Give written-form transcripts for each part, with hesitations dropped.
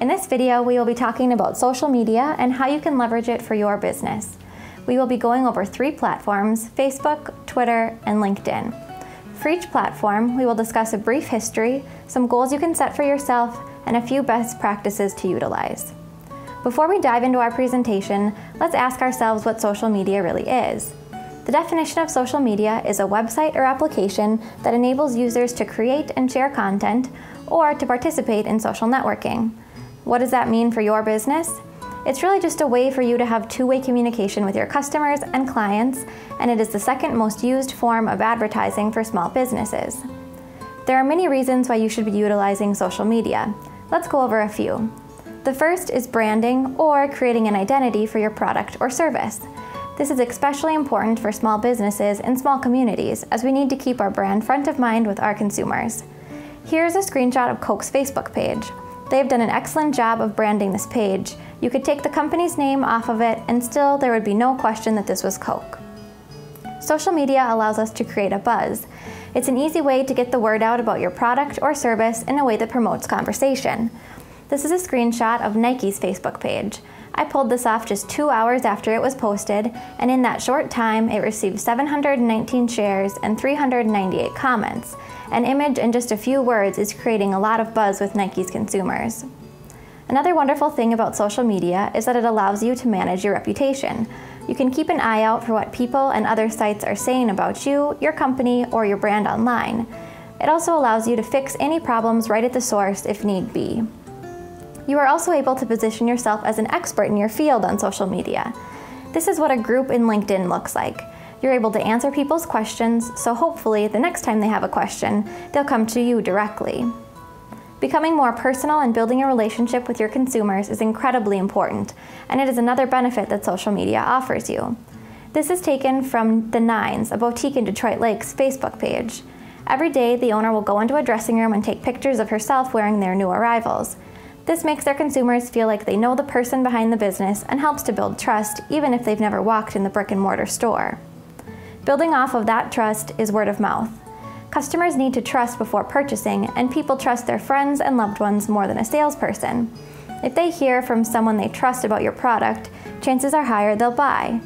In this video, we will be talking about social media and how you can leverage it for your business. We will be going over 3 platforms: Facebook, Twitter, and LinkedIn. For each platform, we will discuss a brief history, some goals you can set for yourself, and a few best practices to utilize. Before we dive into our presentation, let's ask ourselves what social media really is. The definition of social media is a website or application that enables users to create and share content or to participate in social networking. What does that mean for your business? It's really just a way for you to have two-way communication with your customers and clients, and it is the second most used form of advertising for small businesses. There are many reasons why you should be utilizing social media. Let's go over a few. The first is branding or creating an identity for your product or service. This is especially important for small businesses and small communities, as we need to keep our brand front of mind with our consumers. Here's a screenshot of Coke's Facebook page. They've done an excellent job of branding this page. You could take the company's name off of it and still there would be no question that this was Coke. Social media allows us to create a buzz. It's an easy way to get the word out about your product or service in a way that promotes conversation. This is a screenshot of Nike's Facebook page. I pulled this off just 2 hours after it was posted, and in that short time, it received 719 shares and 398 comments. An image and just a few words is creating a lot of buzz with Nike's consumers. Another wonderful thing about social media is that it allows you to manage your reputation. You can keep an eye out for what people and other sites are saying about you, your company, or your brand online. It also allows you to fix any problems right at the source if need be. You are also able to position yourself as an expert in your field on social media. This is what a group in LinkedIn looks like. You're able to answer people's questions, so hopefully the next time they have a question, they'll come to you directly. Becoming more personal and building a relationship with your consumers is incredibly important, and it is another benefit that social media offers you. This is taken from The Nines, a boutique in Detroit Lake's Facebook page. Every day, the owner will go into a dressing room and take pictures of herself wearing their new arrivals. This makes their consumers feel like they know the person behind the business and helps to build trust, even if they've never walked in the brick-and-mortar store. Building off of that trust is word of mouth. Customers need to trust before purchasing, and people trust their friends and loved ones more than a salesperson. If they hear from someone they trust about your product, chances are higher they'll buy.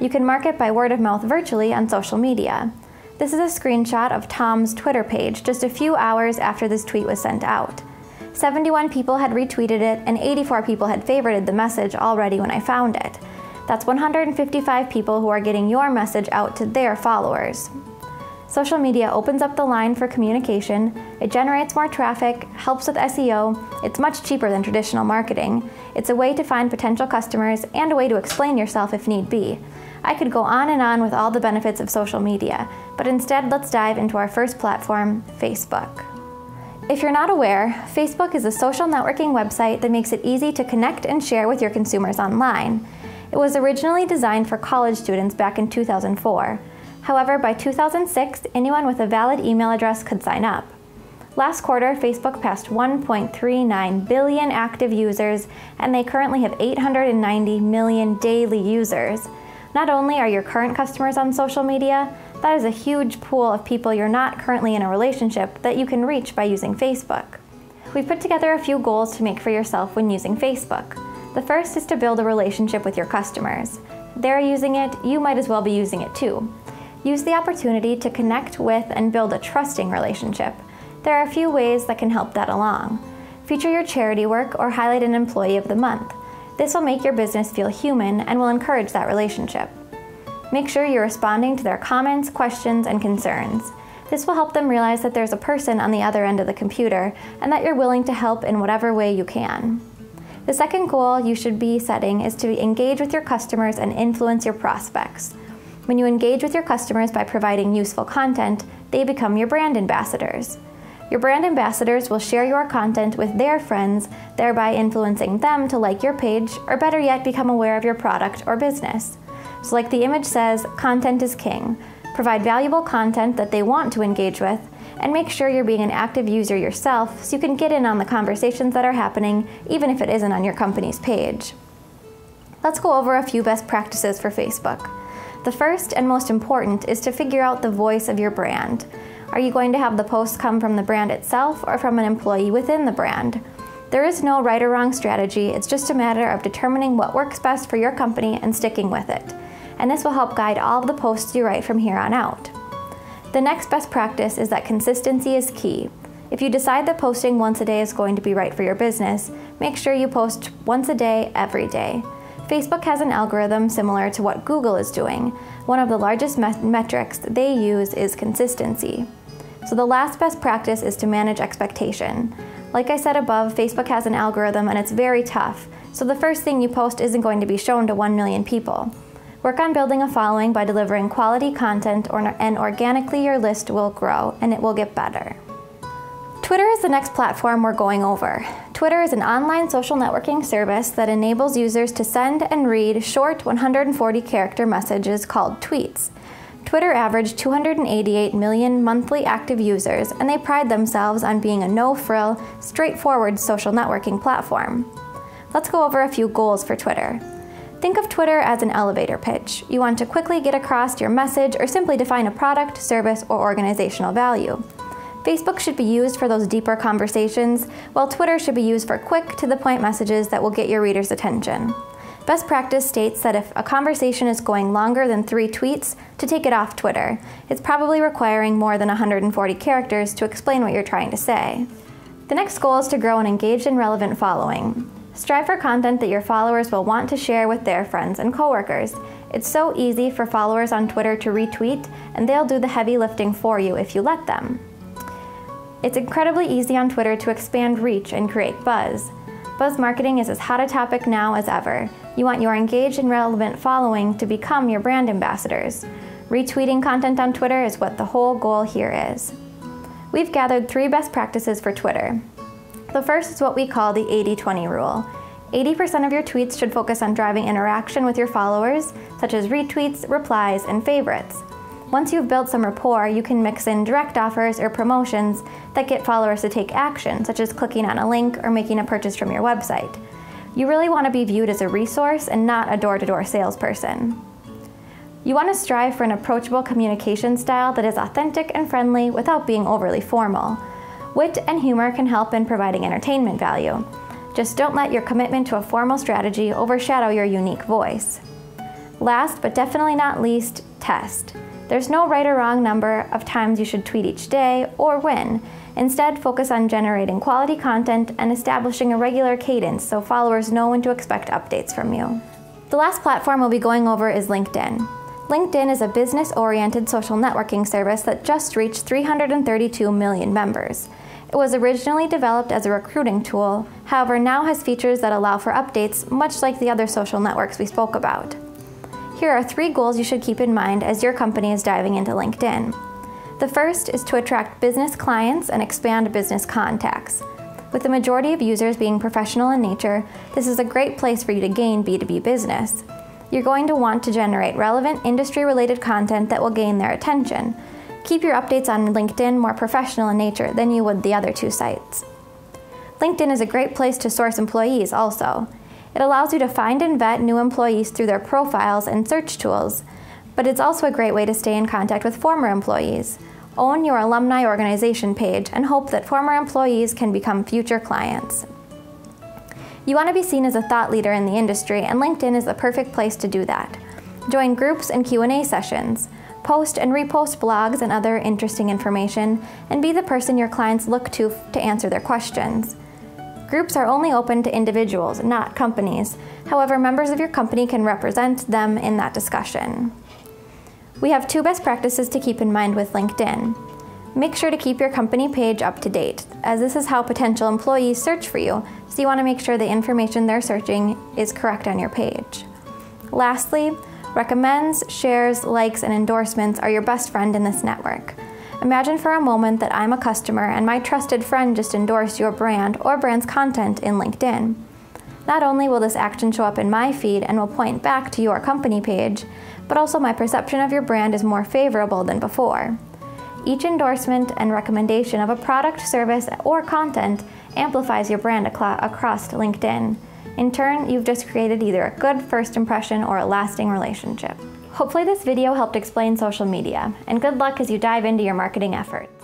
You can market by word of mouth virtually on social media. This is a screenshot of Tom's Twitter page just a few hours after this tweet was sent out. 71 people had retweeted it, and 84 people had favorited the message already when I found it. That's 155 people who are getting your message out to their followers. Social media opens up the line for communication, it generates more traffic, helps with SEO, it's much cheaper than traditional marketing, it's a way to find potential customers, and a way to explain yourself if need be. I could go on and on with all the benefits of social media, but instead let's dive into our first platform, Facebook. If you're not aware, Facebook is a social networking website that makes it easy to connect and share with your consumers online. It was originally designed for college students back in 2004. However, by 2006, anyone with a valid email address could sign up. Last quarter, Facebook passed 1.39 billion active users, and they currently have 890 million daily users. Not only are your current customers on social media, that is a huge pool of people you're not currently in a relationship that you can reach by using Facebook. We've put together a few goals to make for yourself when using Facebook. The first is to build a relationship with your customers. They're using it, you might as well be using it too. Use the opportunity to connect with and build a trusting relationship. There are a few ways that can help that along. Feature your charity work or highlight an employee of the month. This will make your business feel human and will encourage that relationship. Make sure you're responding to their comments, questions, and concerns. This will help them realize that there's a person on the other end of the computer and that you're willing to help in whatever way you can. The second goal you should be setting is to engage with your customers and influence your prospects. When you engage with your customers by providing useful content, they become your brand ambassadors. Your brand ambassadors will share your content with their friends, thereby influencing them to like your page, or better yet, become aware of your product or business. So like the image says, content is king. Provide valuable content that they want to engage with, and make sure you're being an active user yourself so you can get in on the conversations that are happening, even if it isn't on your company's page. Let's go over a few best practices for Facebook. The first and most important is to figure out the voice of your brand. Are you going to have the post come from the brand itself or from an employee within the brand? There is no right or wrong strategy, it's just a matter of determining what works best for your company and sticking with it. And this will help guide all of the posts you write from here on out. The next best practice is that consistency is key. If you decide that posting once a day is going to be right for your business, make sure you post once a day, every day. Facebook has an algorithm similar to what Google is doing. One of the largest metrics they use is consistency. So the last best practice is to manage expectation. Like I said above, Facebook has an algorithm and it's very tough, so the first thing you post isn't going to be shown to 1 million people. Work on building a following by delivering quality content, and organically your list will grow and it will get better. Twitter is the next platform we're going over. Twitter is an online social networking service that enables users to send and read short 140-character messages called tweets. Twitter averaged 288 million monthly active users, and they pride themselves on being a no-frill, straightforward social networking platform. Let's go over a few goals for Twitter. Think of Twitter as an elevator pitch. You want to quickly get across your message or simply define a product, service, or organizational value. Facebook should be used for those deeper conversations, while Twitter should be used for quick, to-the-point messages that will get your readers' attention. Best practice states that if a conversation is going longer than 3 tweets, to take it off Twitter. It's probably requiring more than 140 characters to explain what you're trying to say. The next goal is to grow an engaged and relevant following. Strive for content that your followers will want to share with their friends and coworkers. It's so easy for followers on Twitter to retweet, and they'll do the heavy lifting for you if you let them. It's incredibly easy on Twitter to expand reach and create buzz. Buzz marketing is as hot a topic now as ever. You want your engaged and relevant following to become your brand ambassadors. Retweeting content on Twitter is what the whole goal here is. We've gathered 3 best practices for Twitter. The first is what we call the 80-20 rule. 80% of your tweets should focus on driving interaction with your followers, such as retweets, replies, and favorites. Once you've built some rapport, you can mix in direct offers or promotions that get followers to take action, such as clicking on a link or making a purchase from your website. You really want to be viewed as a resource and not a door-to-door salesperson. You want to strive for an approachable communication style that is authentic and friendly without being overly formal. Wit and humor can help in providing entertainment value. Just don't let your commitment to a formal strategy overshadow your unique voice. Last, but definitely not least, test. There's no right or wrong number of times you should tweet each day or when. Instead, focus on generating quality content and establishing a regular cadence so followers know when to expect updates from you. The last platform we'll be going over is LinkedIn. LinkedIn is a business-oriented social networking service that just reached 332 million members. It was originally developed as a recruiting tool, however now has features that allow for updates much like the other social networks we spoke about. Here are 3 goals you should keep in mind as your company is diving into LinkedIn. The first is to attract business clients and expand business contacts. With the majority of users being professional in nature, this is a great place for you to gain B2B business. You're going to want to generate relevant industry-related content that will gain their attention. Keep your updates on LinkedIn more professional in nature than you would the other 2 sites. LinkedIn is a great place to source employees also. It allows you to find and vet new employees through their profiles and search tools, but it's also a great way to stay in contact with former employees. Own your alumni organization page and hope that former employees can become future clients. You want to be seen as a thought leader in the industry, and LinkedIn is the perfect place to do that. Join groups and Q&A sessions. Post and repost blogs and other interesting information, and be the person your clients look to answer their questions. Groups are only open to individuals, not companies. However, members of your company can represent them in that discussion. We have 2 best practices to keep in mind with LinkedIn. Make sure to keep your company page up to date, as this is how potential employees search for you, so you want to make sure the information they're searching is correct on your page. Lastly, recommends, shares, likes, and endorsements are your best friend in this network. Imagine for a moment that I'm a customer and my trusted friend just endorsed your brand or brand's content in LinkedIn. Not only will this action show up in my feed and will point back to your company page, but also my perception of your brand is more favorable than before. Each endorsement and recommendation of a product, service, or content amplifies your brand across LinkedIn. In turn, you've just created either a good first impression or a lasting relationship. Hopefully this video helped explain social media, and good luck as you dive into your marketing efforts.